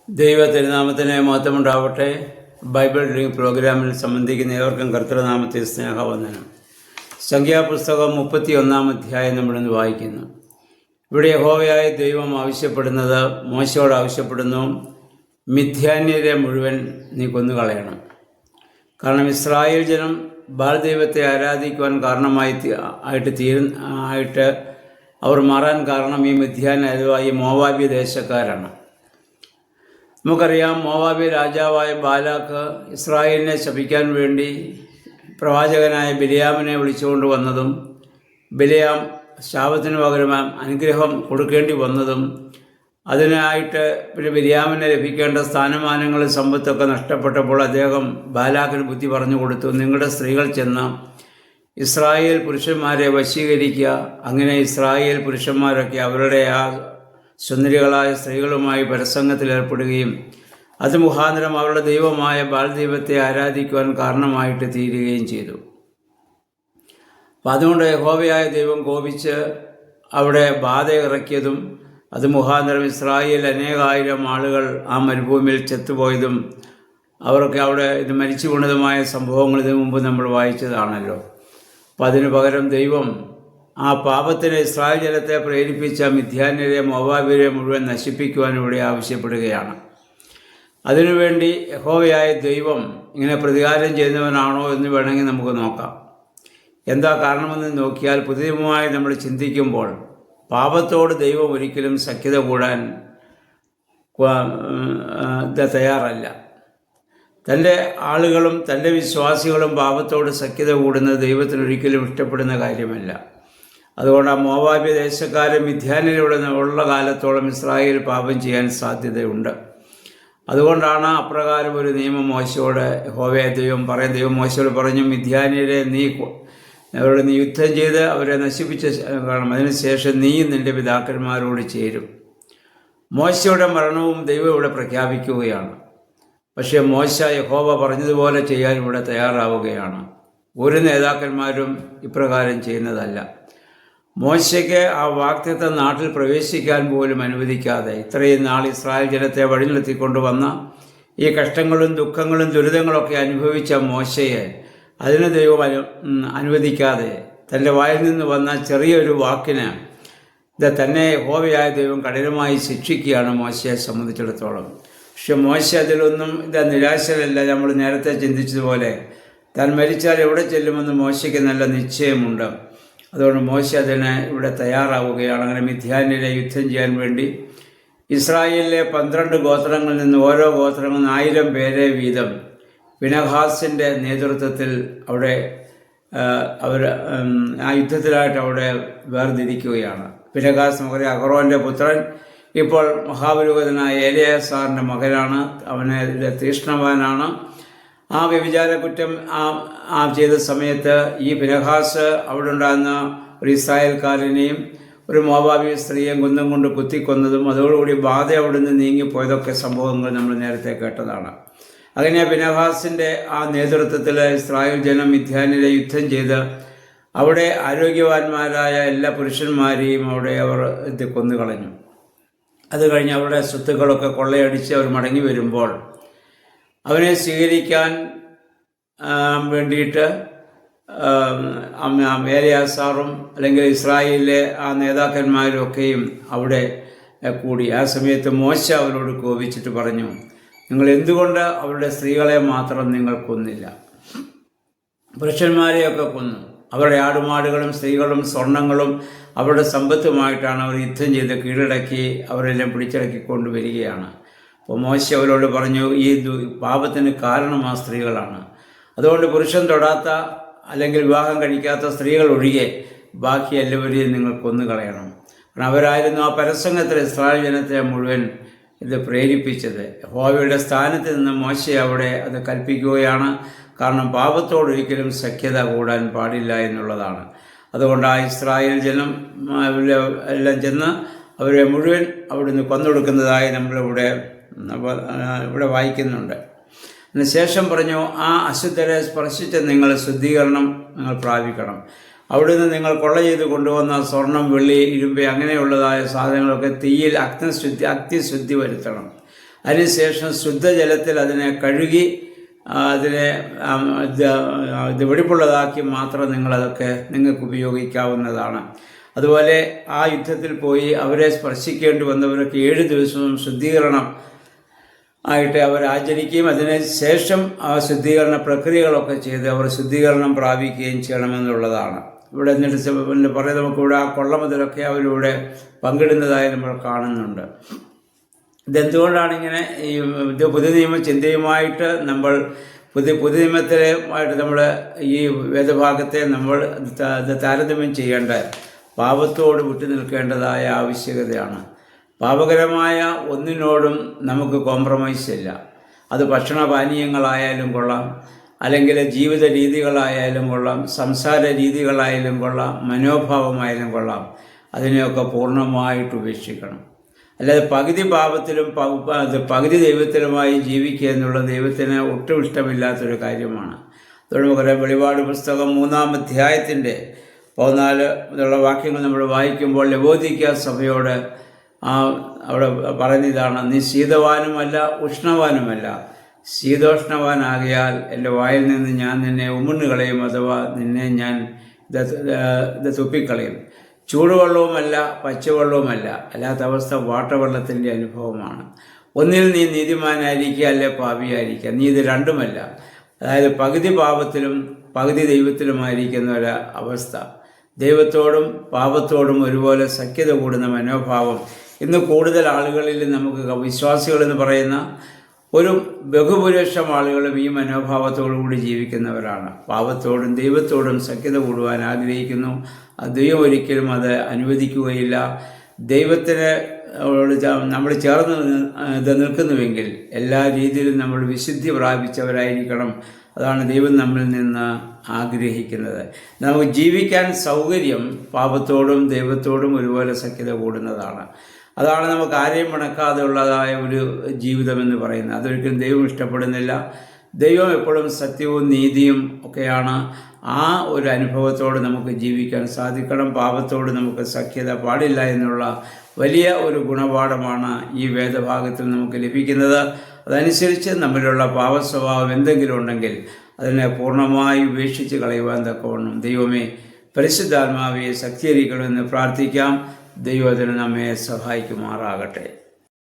ദൈവ തിരുനാമത്തിന് മഹത്വമുണ്ടാവട്ടെ. Bible reading പ്രോഗ്രാമിൽ സംബന്ധിക്കുന്ന ഏവർക്കും കർത്തൃനാമത്തിൽ സ്നേഹവന്ദനം. സംഖ്യാപുസ്തകം 31 അധ്യായം നമ്മളിന്ന് വായിക്കുന്നു. ഇവിടെ യഹോവയായ ദൈവം ആവശ്യപ്പെടുന്നത്, മോശയോട് ആവശ്യപ്പെടുന്നു, മിഥ്യാന്യരെ മുഴുവൻ നീ കൊന്നുകളയണം. കാരണം ഇസ്രായേൽ ജനം ബാൽ ദൈവത്തെ ആരാധിക്കുവാൻ ആയിട്ട് അവർ മാറാൻ കാരണം ഈ മിഥ്യാന്യ അഥവാ ഈ മോവാബി ദേശക്കാരാണ്. നമുക്കറിയാം, മോവാബി രാജാവായ ബാലാക്ക് ഇസ്രായേലിനെ ശപിക്കാൻ വേണ്ടി പ്രവാചകനായ ബിലിയാമിനെ വിളിച്ചുകൊണ്ട് വന്നതും ബിലിയാം ശാപത്തിന് പകരം അനുഗ്രഹം കൊടുക്കേണ്ടി വന്നതും അതിനായിട്ട് പിന്നെ ബിലിയാമിന് ലഭിക്കേണ്ട സ്ഥാനമാനങ്ങളും സമ്പത്തൊക്കെ നഷ്ടപ്പെട്ടപ്പോൾ അദ്ദേഹം ബാലാക്കിന് ബുദ്ധി പറഞ്ഞു കൊടുത്തു. നിങ്ങളുടെ സ്ത്രീകൾ ചെന്ന് ഇസ്രായേൽ പുരുഷന്മാരെ വശീകരിക്കുക. അങ്ങനെ ഇസ്രായേൽ പുരുഷന്മാരൊക്കെ അവരുടെ ആ സുന്ദരികളായ സ്ത്രീകളുമായി പരസംഗത്തിൽ ഏർപ്പെടുകയും അത് മുഖാന്തരം അവരുടെ ദൈവമായ ബാൽ ദൈവത്തെ ആരാധിക്കുവാൻ കാരണമായിട്ട് തീരുകയും ചെയ്തു. അപ്പം അതുകൊണ്ട് യഹോവയായ ദൈവം കോപിച്ച് അവിടെ ബാധ ഇറക്കിയതും അത് മുഖാന്തരം ഇസ്രായേൽ അനേകായിരം ആളുകൾ ആ മരുഭൂമിയിൽ ചെത്തുപോയതും അവരൊക്കെ അവിടെ ഇത് മരിച്ചു വീണതുമായ സംഭവങ്ങൾ ഇതിനു മുമ്പ് നമ്മൾ വായിച്ചതാണല്ലോ. അപ്പം അതിനു പകരം ദൈവം ആ പാപത്തിന് ഇസ്രായേൽ ജനത്തെ പ്രേരിപ്പിച്ച മിഥ്യാന്യരെ മോവാബിരെ മുഴുവൻ നശിപ്പിക്കുവാൻ ഇവിടെ ആവശ്യപ്പെടുകയാണ്. അതിനുവേണ്ടി യഹോവയായ ദൈവം ഇങ്ങനെ പ്രതികാരം ചെയ്യുന്നവനാണോ എന്ന് വേണമെങ്കിൽ നമുക്ക് നോക്കാം. എന്താ കാരണമെന്ന് നോക്കിയാൽ, പുതിയമായി നമ്മൾ ചിന്തിക്കുമ്പോൾ പാപത്തോട് ദൈവം ഒരിക്കലും സഖ്യത കൂടാൻ തയ്യാറല്ല. തൻ്റെ ആളുകളും തൻ്റെ വിശ്വാസികളും പാപത്തോട് സഖ്യത കൂടുന്നത് ദൈവത്തിനൊരിക്കലും ഇഷ്ടപ്പെടുന്ന കാര്യമല്ല. അതുകൊണ്ട് ആ മോവാബി ദേശക്കാരെ മിഥ്യാന്യരുടെ ഉള്ള കാലത്തോളം ഇസ്രായേൽ പാപം ചെയ്യാൻ സാധ്യതയുണ്ട്. അതുകൊണ്ടാണ് അപ്രകാരം ഒരു നിയമം മോശയോട് യഹോവയായ ദൈവം മോശയോട് പറഞ്ഞു, മിഥ്യാന്യരെ അവരോട് നീ യുദ്ധം ചെയ്ത് അവരെ നശിപ്പിച്ച കാരണം അതിനുശേഷം നീയും നിൻ്റെ പിതാക്കന്മാരോട് ചേരും. മോശയുടെ മരണവും ദൈവം ഇവിടെ പ്രഖ്യാപിക്കുകയാണ്. പക്ഷേ മോശ യഹോവ പറഞ്ഞതുപോലെ ചെയ്യാൻ ഇവിടെ തയ്യാറാവുകയാണ്. ഒരു നേതാക്കന്മാരും ഇപ്രകാരം ചെയ്യുന്നതല്ല. മോശയ്ക്ക് ആ വാഗ്ദത്തം നാട്ടിൽ പ്രവേശിക്കാൻ പോലും അനുവദിക്കാതെ ഇത്രയും നാൾ ഇസ്രായേൽ ജനത്തെ വഴിനിർത്തിക്കൊണ്ടുവന്ന ഈ കഷ്ടങ്ങളും ദുഃഖങ്ങളും ദുരിതങ്ങളൊക്കെ അനുഭവിച്ച മോശയെ അതിന് ദൈവം അനുവദിക്കാതെ തൻ്റെ വായിൽ നിന്ന് വന്ന ചെറിയൊരു വാക്കിന് തന്നെ യഹോവയായ ദൈവം കഠിനമായി ശിക്ഷിക്കുകയാണ് മോശയെ സംബന്ധിച്ചിടത്തോളം. പക്ഷെ മോശ അതിലൊന്നും നിരാശരല്ല. നമ്മൾ നേരത്തെ ചിന്തിച്ചതുപോലെ താൻ മരിച്ചാൽ എവിടെ ചെല്ലുമെന്ന് മോശയ്ക്ക് നല്ല നിശ്ചയമുണ്ട്. അതുകൊണ്ട് മോശ അതിന് ഇവിടെ തയ്യാറാവുകയാണ്. അങ്ങനെ മിഥ്യാന്യരെ യുദ്ധം ചെയ്യാൻ വേണ്ടി ഇസ്രായേലിലെ 12 ഗോത്രങ്ങളിൽ നിന്ന് ഓരോ ഗോത്രങ്ങളിൽ 1000 പേരെ വീതം ഫിനെഹാസിൻ്റെ നേതൃത്വത്തിൽ അവിടെ അവർ ആ യുദ്ധത്തിലായിട്ട് അവിടെ വേർതിരിക്കുകയാണ്. ഫിനെഹാസ് മകൻ അഹറോൻ്റെ പുത്രൻ, ഇപ്പോൾ മഹാപുരോഹിതനായ എലെയാസാറിൻ്റെ മകനാണ്. അവനെ തീക്ഷ്ണവാനാണ്. ആ വ്യഭിചാര കുറ്റം ചെയ്ത സമയത്ത് ഈ ഫിനെഹാസ് അവിടെ ഉണ്ടാകുന്ന ഒരു ഇസ്രായേൽക്കാരനെയും ഒരു മോവാബി സ്ത്രീയെയും കുന്തം കൊണ്ട് കുത്തിക്കൊന്നതും അതോടുകൂടി ബാധ അവിടെ നിന്ന് നീങ്ങിപ്പോയതൊക്കെ സംഭവങ്ങൾ നമ്മൾ നേരത്തെ കേട്ടതാണ്. അങ്ങനെ ഫിനെഹാസിൻ്റെ ആ നേതൃത്വത്തിൽ ഇസ്രായേൽ ജനം മിഥ്യാന്യരെ യുദ്ധം ചെയ്ത് അവിടെ ആരോഗ്യവാന്മാരായ എല്ലാ പുരുഷന്മാരെയും അവിടെ അവർ കൊന്നുകളഞ്ഞു. അത് കഴിഞ്ഞ് അവരുടെ സ്വത്തുക്കളൊക്കെ കൊള്ളയടിച്ച് അവർ മടങ്ങി വരുമ്പോൾ അവനെ സ്വീകരിക്കാൻ വേണ്ടിയിട്ട് എലെയാസാറും അല്ലെങ്കിൽ ഇസ്രായേലിലെ ആ നേതാക്കന്മാരൊക്കെയും അവിടെ കൂടി. ആ സമയത്ത് മോശ അവരോട് കോപിച്ചിട്ട് പറഞ്ഞു, നിങ്ങൾ എന്തുകൊണ്ട് അവരുടെ സ്ത്രീകളെ മാത്രം നിങ്ങൾ കൊന്നില്ല? പുരുഷന്മാരെയൊക്കെ കൊന്നു. അവരുടെ ആടുമാടുകളും സ്ത്രീകളും സ്വർണങ്ങളും അവരുടെ സമ്പത്തുമായിട്ടാണ് അവർ യുദ്ധം ചെയ്ത് കീഴടക്കി അവരെല്ലാം പിടിച്ചടക്കിക്കൊണ്ടുവരികയാണ്. അപ്പോൾ മോശ അവരോട് പറഞ്ഞു, ഈ പാപത്തിന് കാരണം ആ സ്ത്രീകളാണ്. അതുകൊണ്ട് പുരുഷൻ തൊടാത്ത അല്ലെങ്കിൽ വിവാഹം കഴിക്കാത്ത സ്ത്രീകൾ ഒഴികെ ബാക്കി എല്ലാവരെയും നിങ്ങൾ കൊന്നുകളയണം. കാരണം അവരായിരുന്നു ആ പരസംഗത്തിൽ ഇസ്രായേൽ ജനത്തെ മുഴുവൻ ഇത് പ്രേരിപ്പിച്ചത്. യഹോവയുടെ സ്ഥാനത്ത് നിന്ന് മോശ അവിടെ അത് കൽപ്പിക്കുകയാണ്. കാരണം പാപത്തോടൊരിക്കലും സഖ്യത കൂടാൻ പാടില്ല എന്നുള്ളതാണ്. അതുകൊണ്ട് ആ ഇസ്രായേൽ ജനം എല്ലാം ചെന്ന് അവരെ മുഴുവൻ അവിടുന്ന് കൊന്നൊടുക്കുന്നതായി നമ്മളിവിടെ വായിക്കുന്നുണ്ട്. അതിനുശേഷം പറഞ്ഞു, ആ അശുദ്ധരെ സ്പർശിച്ച് നിങ്ങൾ ശുദ്ധീകരണം നിങ്ങൾ പ്രാപിക്കണം. അവിടുന്ന് നിങ്ങൾ കൊള്ള ചെയ്ത് കൊണ്ടുവന്ന സ്വർണം, വെള്ളി, ഇരുമ്പ് അങ്ങനെയുള്ളതായ സാധനങ്ങളൊക്കെ തീയിൽ അഗ്നിശുദ്ധി വരുത്തണം. അതിനുശേഷം ശുദ്ധജലത്തിൽ അതിനെ കഴുകി അതിനെ ഇത് വെടിപ്പുള്ളതാക്കി മാത്രം നിങ്ങളതൊക്കെ നിങ്ങൾക്ക് ഉപയോഗിക്കാവുന്നതാണ്. അതുപോലെ ആ യുദ്ധത്തിൽ പോയി അവരെ സ്പർശിക്കേണ്ടി വന്നവരൊക്കെ 7 ദിവസവും ശുദ്ധീകരണം ആയിട്ട് അവർ ആചരിക്കുകയും അതിനുശേഷം ആ ശുദ്ധീകരണ പ്രക്രിയകളൊക്കെ ചെയ്ത് അവർ ശുദ്ധീകരണം പ്രാപിക്കുകയും ചെയ്യണമെന്നുള്ളതാണ്. ഇവിടെ എന്നിട്ട് പറയാം, നമുക്കിവിടെ ആ കൊള്ള മുതലൊക്കെ അവരിവിടെ പങ്കിടുന്നതായി നമ്മൾ കാണുന്നുണ്ട്. ഇതെന്തുകൊണ്ടാണ് ഇങ്ങനെ ഇത് പുതിയ നിയമ ചിന്തയുമായിട്ട് നമ്മൾ പുതിയ നിയമത്തിലുമായിട്ട് നമ്മൾ ഈ വേദഭാഗത്തെ നമ്മൾ താരതമ്യം ചെയ്യേണ്ട പാപത്തോട് വിട്ടു നിൽക്കേണ്ടതായ ആവശ്യകതയാണ്. പാപകരമായ ഒന്നിനോടും നമുക്ക് കോംപ്രമൈസ് ഇല്ല. അത് ഭക്ഷണപാനീയങ്ങളായാലും കൊള്ളാം, അല്ലെങ്കിൽ ജീവിത രീതികളായാലും കൊള്ളാം, സംസാര രീതികളായാലും കൊള്ളാം, മനോഭാവമായാലും കൊള്ളാം, അതിനെയൊക്കെ പൂർണ്ണമായിട്ട് ഉപേക്ഷിക്കണം. അല്ലാതെ പകുതി പാപത്തിലും പകുതി ദൈവത്തിലുമായി ജീവിക്കുക എന്നുള്ളത് ദൈവത്തിന് ഒട്ടും ഇഷ്ടമില്ലാത്തൊരു കാര്യമാണ്. അതുകൊണ്ട് നമുക്കറിയാം, വെളിപാട് പുസ്തകം 3-ാം അധ്യായത്തിൻ്റെ 14 മുതലുള്ള വാക്യങ്ങൾ നമ്മൾ വായിക്കുമ്പോൾ ലവോദിക്ക സഭയോട് അവിടെ പറയുന്നതാണ്, നീ ശീതവാനുമല്ല ഉഷ്ണവാനുമല്ല, ശീതോഷ്ണവാനാകിയാൽ എൻ്റെ വായിൽ നിന്ന് ഞാൻ നിന്നെ ഉമിണ്ണുകളയും, അഥവാ നിന്നെ ഞാൻ ഇത് തുപ്പിക്കളയും. ചൂടുവെള്ളവുമല്ല പച്ചവെള്ളവുമല്ല, അല്ലാത്ത അവസ്ഥ വാട്ടവെള്ളത്തിൻ്റെ അനുഭവമാണ്. ഒന്നിൽ നീ നീതിമാനായിരിക്കുക, അല്ലെ പാപിയായിരിക്കുക. നീ ഇത് രണ്ടുമല്ല. അതായത് പകുതി പാപത്തിലും പകുതി ദൈവത്തിലുമായിരിക്കുന്ന ഒരു അവസ്ഥ. ദൈവത്തോടും പാപത്തോടും ഒരുപോലെ സഖ്യത കൂടുന്ന മനോഭാവം ഇന്ന് കൂടുതൽ ആളുകളിൽ നമുക്ക്, വിശ്വാസികളെന്ന് പറയുന്ന ഒരു ബഹുഭൂരിപക്ഷം ആളുകളും ഈ മനോഭാവത്തോടു കൂടി ജീവിക്കുന്നവരാണ്. പാപത്തോടും ദൈവത്തോടും സഖ്യത കൂടുവാൻ ആഗ്രഹിക്കുന്നു. ദൈവം ഒരിക്കലും അത് അനുവദിക്കുകയില്ല. ദൈവത്തിന് നമ്മൾ ചേർന്ന് നിൽക്കുന്നുവെങ്കിൽ എല്ലാ രീതിയിലും നമ്മൾ വിശുദ്ധി പ്രാപിച്ചവരായിരിക്കണം. അതാണ് ദൈവം നമ്മിൽ നിന്ന് ആഗ്രഹിക്കുന്നത്. നമുക്ക് ജീവിക്കാൻ സൗകര്യം പാപത്തോടും ദൈവത്തോടും ഒരുപോലെ സഖ്യത കൂടുന്നതാണ്. അതാണ് നമുക്ക് ആരെയും മണക്കാതെ ഉള്ളതായ ഒരു ജീവിതമെന്ന് പറയുന്നത്. അതൊരിക്കലും ദൈവം ഇഷ്ടപ്പെടുന്നില്ല. ദൈവം എപ്പോഴും സത്യവും നീതിയും ഒക്കെയാണ്. ആ ഒരു അനുഭവത്തോട് നമുക്ക് ജീവിക്കാൻ സാധിക്കണം. പാപത്തോട് നമുക്ക് സഖ്യത പാടില്ല എന്നുള്ള വലിയ ഒരു ഗുണപാഠമാണ് ഈ വേദഭാഗത്തിൽ നമുക്ക് ലഭിക്കുന്നത്. അതനുസരിച്ച് നമ്മിലുള്ള പാപസ്വഭാവം എന്തെങ്കിലും ഉണ്ടെങ്കിൽ അതിനെ പൂർണ്ണമായി ഉപേക്ഷിച്ച് കളയുവാൻ തക്കവണ്ണം ദൈവമേ പരിശുദ്ധാത്മാവെ ശക്തീകരിക്കണമെന്ന് പ്രാർത്ഥിക്കാം. ദൈവത്തിന് നമ്മെ സഹായിക്കുമാറാകട്ടെ.